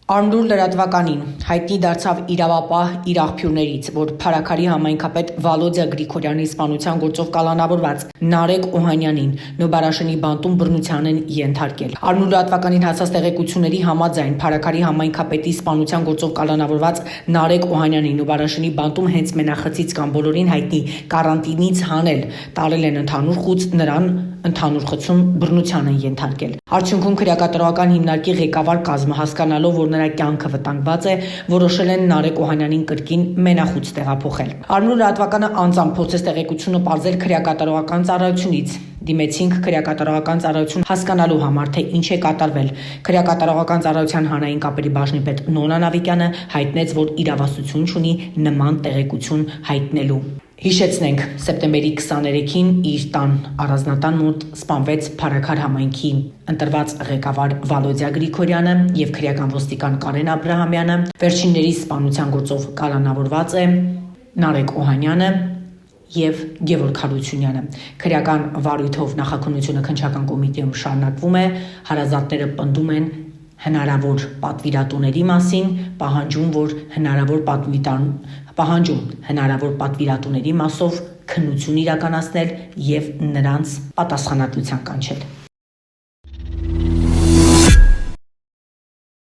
Արմդուր լրատվականին հայտնի դարձավ իրավապահ իր աղբյուրներից, որ Փարաքարի համայնքապետ Վալոդիա Գրիգորյանի սպանության գործով կալանավորված Նարեկ Օհանյանին Նոբարաշենի բանտում բռնության են ենթարկել։ Արմդուր լրատվականին հասած տեղեկությունների համաձայն Փարաքարի համայնքապետի սպանության գործով կալանավորված Նարեկ Օհանյանին Նոբարաշենի բանտում հենց մենախցից կամ բոլորին հայտնի կարանտինից հանել տարել են ընդհանուր խուց, նրան ընդհանուր խցում բռնության են ենթարկել։ Արդյունքում քրեակատարողական հիմնարկի ղեկավար կազմը հասկանալով, որ նրա կյանքը վտանգված է, որոշել են Նարեկ Օհանյանին կրկին մենախուց տեղափոխել։ Արմդուր լրատվականը անձամբ փորձեց տեղեկությունը պարզել քրեակատարողական ծառայությունից։ Դիմեցինք քրեակատարողական ծառայություն հասկանալու համար, թե ինչ է կատարվել։ Քրեակատարողական ծառայության հանրային կապերի բաժնի պետ Նոնա Նավիկյանը հայտնեց, որ իրավասություն չունի նման տեղեկություն հայտնելու։ Հիշեցնենք, սեպտեմբերի 23-ին իր տան առանձնատան մոտ սպանվեց Փարաքար համայնքի ընտրված ղեկավար Վալոդիա Գրիգորյանը եւ քրեական ոստիկան Կարեն Աբրահամյանը։ Վերջինների սպանության գործով կալանավորված է Նարեկ Օհանյանը եւ Գևորգ Հարությունյանը։ Քրեական վարույթով նախաքննությունը քննչական կոմիտեում շարունակվում է, հարազատները պնդում են հնարավոր պատվիրատուների մասին, պահանջում հնարավոր պատվիրատուների մասով քննություն իրականացնել եւ նրանց պատասխանատվության կանչել։